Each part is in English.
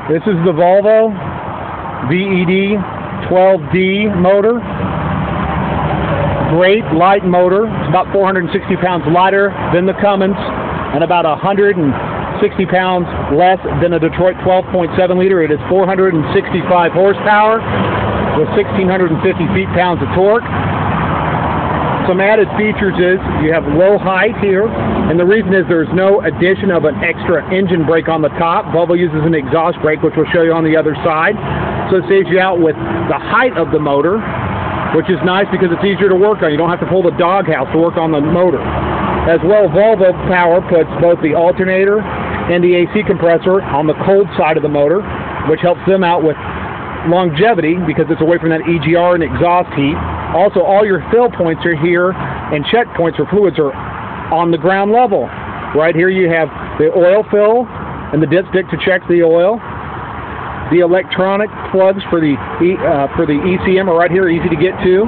This is the Volvo VED 12D motor. Great light motor. It's about 460 pounds lighter than the Cummins and about 160 pounds less than a Detroit 12.7 liter. It is 465 horsepower with 1,650 feet-pounds of torque. Some added features is you have low height here, and the reason is there's no addition of an extra engine brake on the top. Volvo uses an exhaust brake, which we'll show you on the other side. So it saves you out with the height of the motor, which is nice because it's easier to work on. You don't have to pull the doghouse to work on the motor. As well, Volvo Power puts both the alternator and the AC compressor on the cold side of the motor, which helps them out with longevity because it's away from that EGR and exhaust heat. Also, all your fill points are here, and check points for fluids are on the ground level. Right here you have the oil fill and the dipstick to check the oil. The electronic plugs for the ECM are right here, easy to get to.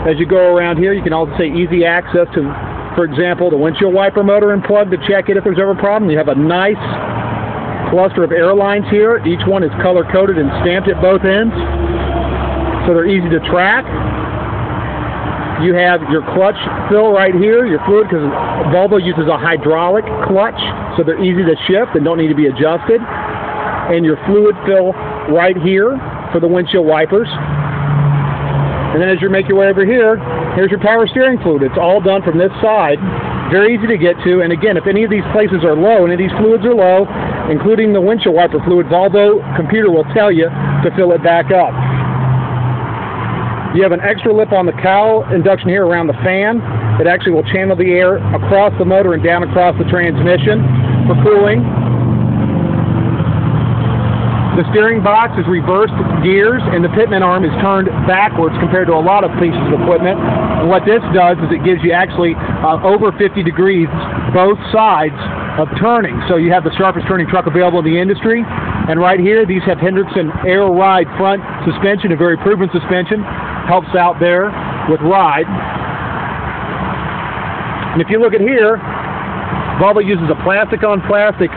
As you go around here, you can also say easy access to, for example, the windshield wiper motor and plug to check it if there's ever a problem. You have a nice cluster of air lines here. Each one is color-coded and stamped at both ends, so they're easy to track. You have your clutch fill right here, your fluid, because Volvo uses a hydraulic clutch, so they're easy to shift and don't need to be adjusted. And your fluid fill right here for the windshield wipers. And then as you make your way over here, here's your power steering fluid. It's all done from this side. Very easy to get to. And again, if any of these places are low, any of these fluids are low, including the windshield wiper fluid, Volvo computer will tell you to fill it back up. You have an extra lip on the cowl induction here around the fan. It actually will channel the air across the motor and down across the transmission for cooling. The steering box is reversed gears, and the pitman arm is turned backwards compared to a lot of pieces of equipment. And what this does is it gives you actually over 50 degrees both sides of turning. So you have the sharpest turning truck available in the industry. And right here, these have Hendrickson Air Ride front suspension, a very proven suspension. Helps out there with ride. And if you look at here, Volvo uses a plastic on plastic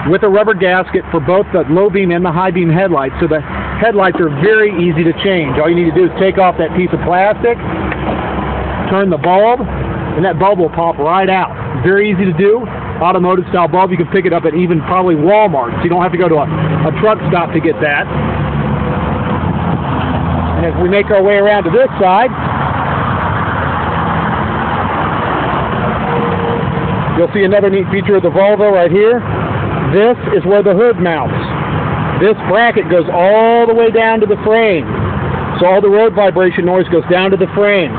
with a rubber gasket for both the low beam and the high beam headlights. So the headlights are very easy to change. All you need to do is take off that piece of plastic, turn the bulb, and that bulb will pop right out. Very easy to do. Automotive style bulb. You can pick it up at even probably Walmart, so you don't have to go to a truck stop to get that. And as we make our way around to this side, you'll see another neat feature of the Volvo right here. This is where the hood mounts. This bracket goes all the way down to the frame. So all the road vibration noise goes down to the frame.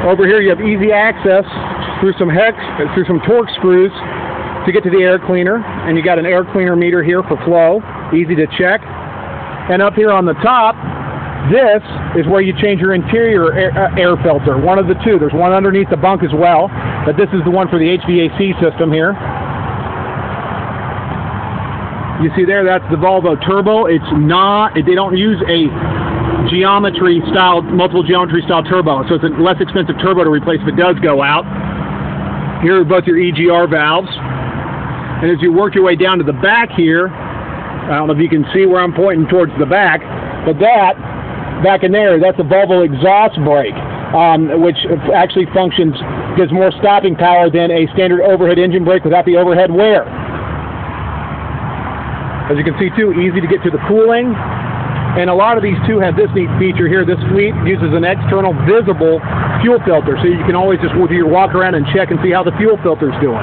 Over here you have easy access through some torque screws to get to the air cleaner. And you got an air cleaner meter here for flow. Easy to check. And up here on the top, this is where you change your interior air filter. One of the two. There's one underneath the bunk as well, but this is the one for the HVAC system here. You see there, that's the Volvo Turbo. It's not, they don't use a geometry style, multiple geometry style turbo, so it's a less expensive turbo to replace if it does go out. Here are both your EGR valves. And as you work your way down to the back here, I don't know if you can see where I'm pointing towards the back, but that, back in there, that's a Volvo exhaust brake, which actually functions, gives more stopping power than a standard overhead engine brake without the overhead wear. As you can see too, easy to get to the cooling. And a lot of these too have this neat feature here. This fleet uses an external visible fuel filter, so you can always just do your walk around and check and see how the fuel filter's doing.